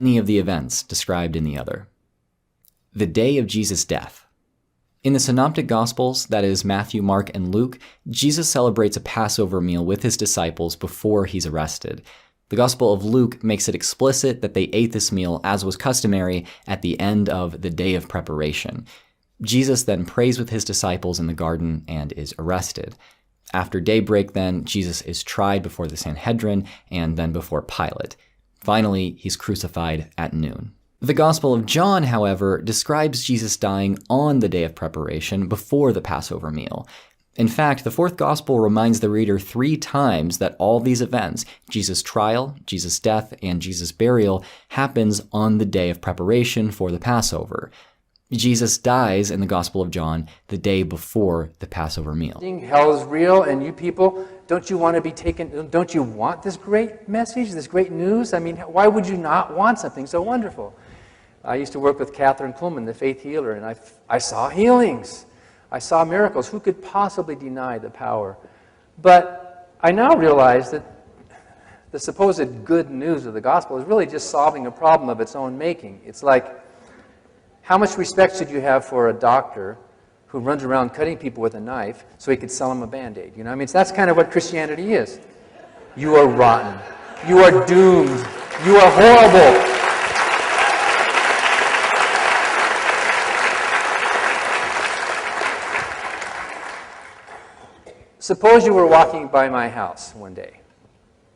any of the events described in the other. The day of Jesus' death. In the Synoptic Gospels, that is Matthew, Mark, and Luke, Jesus celebrates a Passover meal with his disciples before he's arrested. The Gospel of Luke makes it explicit that they ate this meal, as was customary, at the end of the day of preparation. Jesus then prays with his disciples in the garden and is arrested. After daybreak, then, Jesus is tried before the Sanhedrin and then before Pilate. Finally, he's crucified at noon. The Gospel of John, however, describes Jesus dying on the day of preparation before the Passover meal. In fact, the fourth Gospel reminds the reader 3 times that all these events, Jesus' trial, Jesus' death, and Jesus' burial, happens on the day of preparation for the Passover. Jesus dies in the Gospel of John the day before the Passover meal. Hell is real, and you people, don't you want to be taken, don't you want this great message, this great news? I mean, why would you not want something so wonderful? I used to work with Catherine Kuhlman, the faith healer, and I saw healings. I saw miracles. Who could possibly deny the power? But I now realize that the supposed good news of the gospel is really just solving a problem of its own making. It's like, how much respect should you have for a doctor who runs around cutting people with a knife so he could sell them a Band-Aid? You know, I mean, that's kind of what Christianity is. You are rotten. You are doomed. You are horrible. Suppose you were walking by my house one day.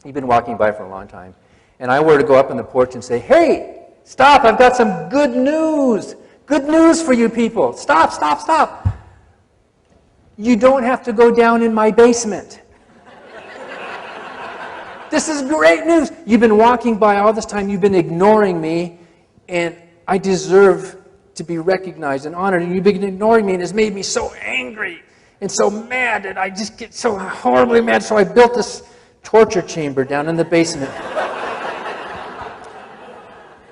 You've been walking by for a long time. And I were to go up on the porch and say, hey, stop, I've got some good news. Good news for you people. Stop, stop, stop. You don't have to go down in my basement. This is great news. You've been walking by all this time. You've been ignoring me. And I deserve to be recognized and honored. And you've been ignoring me, and it's made me so angry and so mad, and I just get so horribly mad, so I built this torture chamber down in the basement.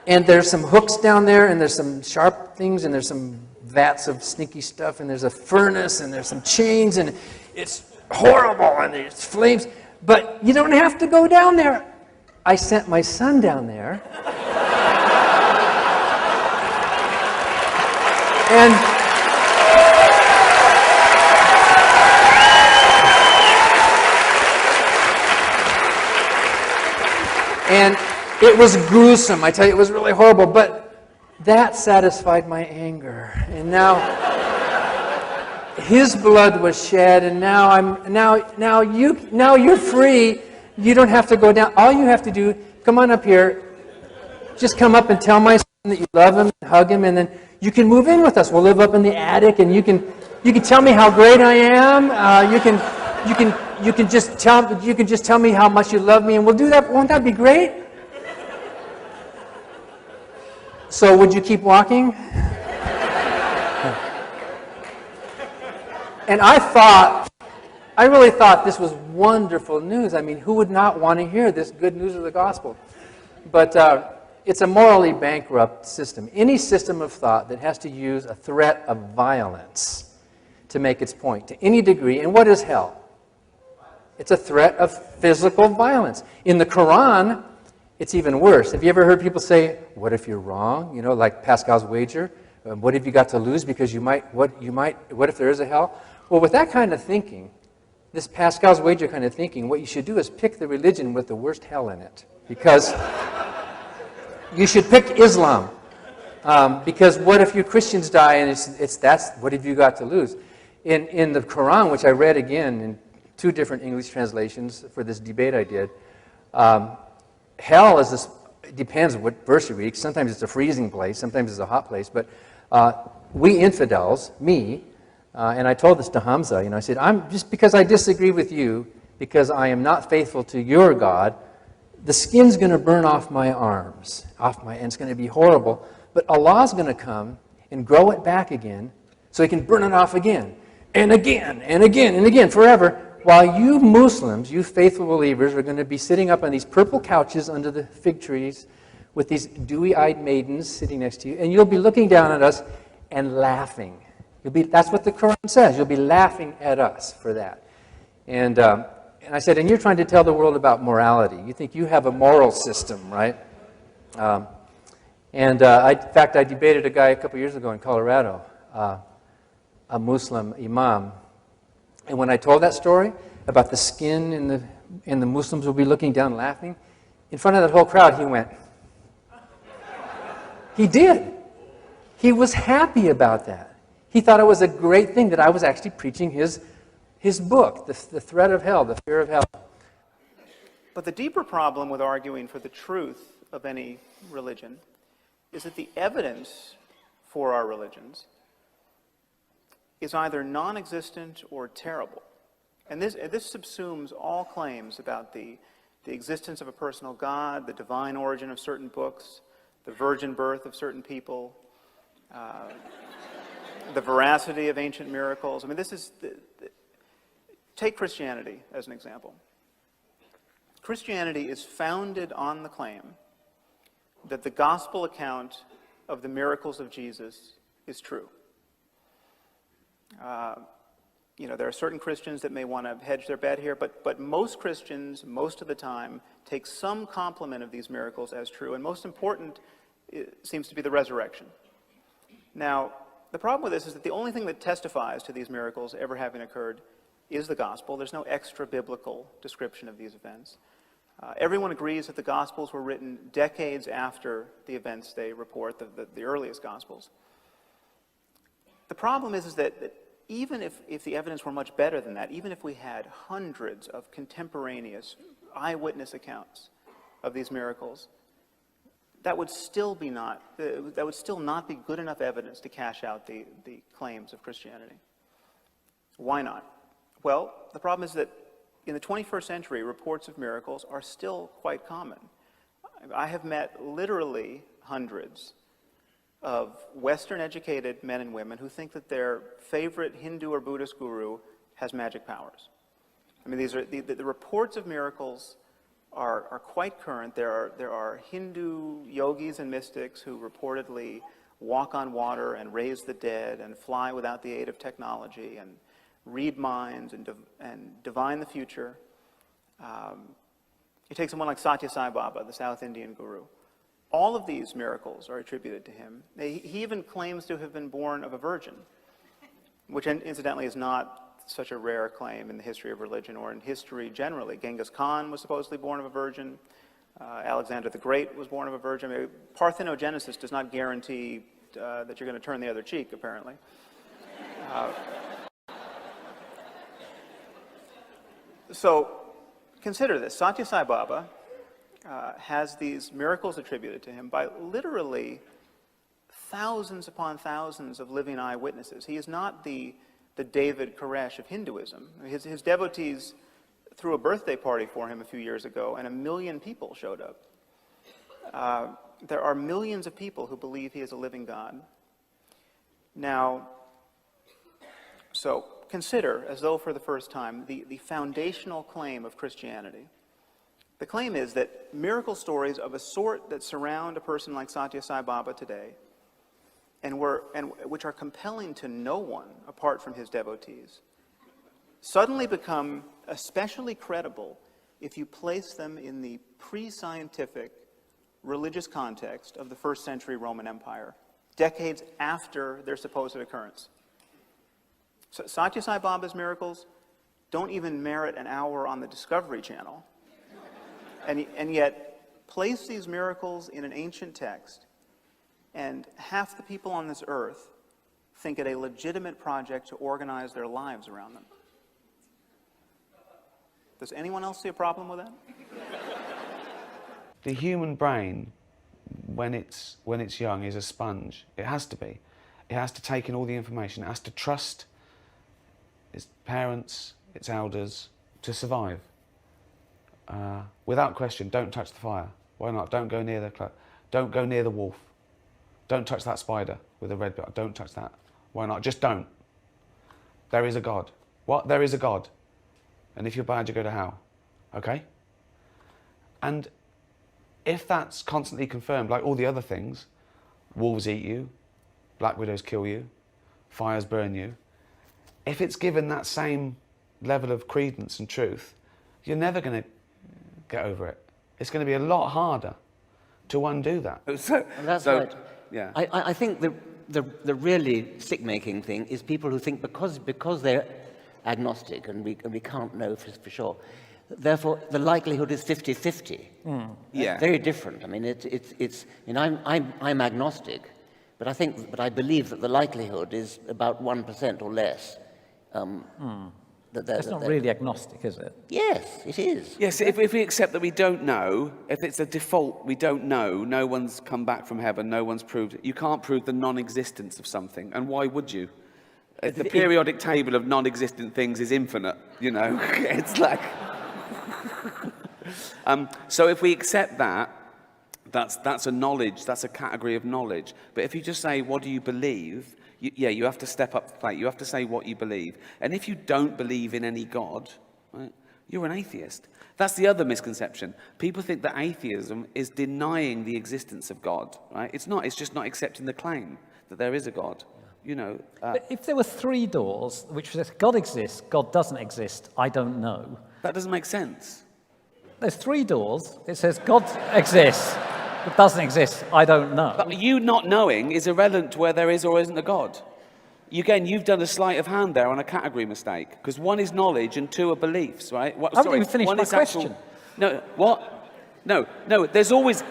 And there's some hooks down there, and there's some sharp things, and there's some vats of sneaky stuff, and there's a furnace, and there's some chains, and it's horrible, and there's flames. But you don't have to go down there. I sent my son down there. And it was gruesome. I tell you, it was really horrible. But that satisfied my anger. And now his blood was shed, and now you're free. You don't have to go down. All you have to do, come on up here. Just come up and tell my son that you love him, and hug him, and then you can move in with us. We'll live up in the attic, and you can tell me how great I am. You can just tell me how much you love me, and we'll do that. Won't that be great? So would you keep walking? And I really thought this was wonderful news. I mean, who would not want to hear this good news of the gospel? But it's a morally bankrupt system. Any system of thought that has to use a threat of violence to make its point to any degree. And what is hell? It's a threat of physical violence. In the Quran, it's even worse. Have you ever heard people say, what if you're wrong? You know, like Pascal's wager. What have you got to lose because what if there is a hell? Well, with that kind of thinking, this Pascal's wager kind of thinking, what you should do is pick the religion with the worst hell in it. Because you should pick Islam. Because what if your Christians die and that's what have you got to lose? In the Quran, which I read again in 2 different English translations for this debate I did, hell is this, it depends what verse you read. Sometimes it's a freezing place, sometimes it's a hot place, but we infidels, me, and I told this to Hamza, I said, just because I disagree with you, because I am not faithful to your God, the skin's going to burn off my arms, and it's going to be horrible, but Allah's going to come and grow it back again, so he can burn it off again, and again, and again, and again, forever. While you Muslims, you faithful believers, are going to be sitting up on these purple couches under the fig trees with these dewy-eyed maidens sitting next to you, and you'll be looking down at us and laughing. That's what the Quran says. You'll be laughing at us for that. And I said, and you're trying to tell the world about morality. You think you have a moral system, right? And in fact, I debated a guy a couple years ago in Colorado, a Muslim imam. And when I told that story about the skin and the Muslims will be looking down laughing, in front of that whole crowd, he went. He did. He was happy about that. He thought it was a great thing that I was actually preaching his book, The Threat of Hell, The Fear of Hell. But the deeper problem with arguing for the truth of any religion is that the evidence for our religions is either non-existent or terrible. And this subsumes all claims about the existence of a personal God, the divine origin of certain books, the virgin birth of certain people, the veracity of ancient miracles. I mean, take Christianity as an example. Christianity is founded on the claim that the gospel account of the miracles of Jesus is true. There are certain Christians that may want to hedge their bet here, but most Christians, most of the time, take some complement of these miracles as true, and most important seems to be the resurrection. Now, the problem with this is that the only thing that testifies to these miracles ever having occurred is the gospel. There's no extra biblical description of these events. Everyone agrees that the Gospels were written decades after the events they report, the earliest Gospels. The problem is that even if the evidence were much better than that, even if we had hundreds of contemporaneous eyewitness accounts of these miracles, that would still not be good enough evidence to cash out the claims of Christianity. Why not? Well, the problem is that in the 21st century, reports of miracles are still quite common. I have met literally hundreds of Western-educated men and women who think that their favorite Hindu or Buddhist guru has magic powers. I mean, these are the reports of miracles are quite current. There are Hindu yogis and mystics who reportedly walk on water and raise the dead and fly without the aid of technology and read minds and divine the future. You take someone like Satya Sai Baba, the South Indian guru. All of these miracles are attributed to him. He even claims to have been born of a virgin, which incidentally is not such a rare claim in the history of religion or in history generally. Genghis Khan was supposedly born of a virgin. Alexander the Great was born of a virgin. I mean, parthenogenesis does not guarantee that you're going to turn the other cheek, apparently. So consider this. Satya Sai Baba has these miracles attributed to him by literally thousands upon thousands of living eyewitnesses. He is not the David Koresh of Hinduism. His devotees threw a birthday party for him a few years ago, and 1 million people showed up. There are millions of people who believe he is a living God. Now, so consider, as though for the first time, the foundational claim of Christianity. The claim is that miracle stories of a sort that surround a person like Satya Sai Baba today, and which are compelling to no one apart from his devotees, suddenly become especially credible if you place them in the pre-scientific religious context of the first century Roman Empire, decades after their supposed occurrence. So Satya Sai Baba's miracles don't even merit an hour on the Discovery Channel. And yet, place these miracles in an ancient text, and half the people on this earth think it a legitimate project to organize their lives around them. Does anyone else see a problem with that? The human brain, when it's young, is a sponge. It has to be. It has to take in all the information. It has to trust its parents, its elders, to survive. Without question, don't touch the fire. Why not? Don't go near the wolf. Don't touch that spider with a red bit. Don't touch that. Why not? Just don't. There is a God. What? There is a God. And if you're bad, you go to hell. Okay? And if that's constantly confirmed, like all the other things, wolves eat you, black widows kill you, fires burn you, if it's given that same level of credence and truth, you're never going to get over it. It's going to be a lot harder to undo that. And that's So, right. yeah. I think the really sick-making thing is people who think because they're agnostic and we can't know for sure, therefore the likelihood is 50-50. Yeah. Very different. I mean, I'm agnostic, but I believe that the likelihood is about 1% or less. It's not really agnostic, is it? Yes, it is. Yes, if we accept that we don't know, if it's a default, we don't know, no one's come back from heaven, no one's proved it. You can't prove the non-existence of something, and why would you? The periodic table of non-existent things is infinite, you know. It's like... so if we accept that, that's a knowledge, that's a category of knowledge. But if you just say, what do you believe? You have to step up to the plate. You have to say what you believe. And if you don't believe in any God, right, you're an atheist. That's the other misconception. People think that atheism is denying the existence of God. Right? It's not. It's just not accepting the claim that there is a God. You know. But if there were 3 doors, which says God exists, God doesn't exist, I don't know. That doesn't make sense. There's 3 doors. It says God exists, but doesn't exist, I don't know. But you not knowing is irrelevant to where there is or isn't a God. Again, you've done a sleight of hand there on a category mistake, because 1 is knowledge and 2 are beliefs, right? I haven't even finished my question. No, what? No, there's always...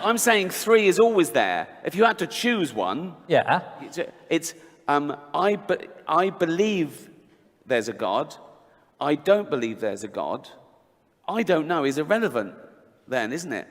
I'm saying 3 is always there. If you had to choose one... Yeah. I believe there's a God. I don't believe there's a God. I don't know is irrelevant then, isn't it?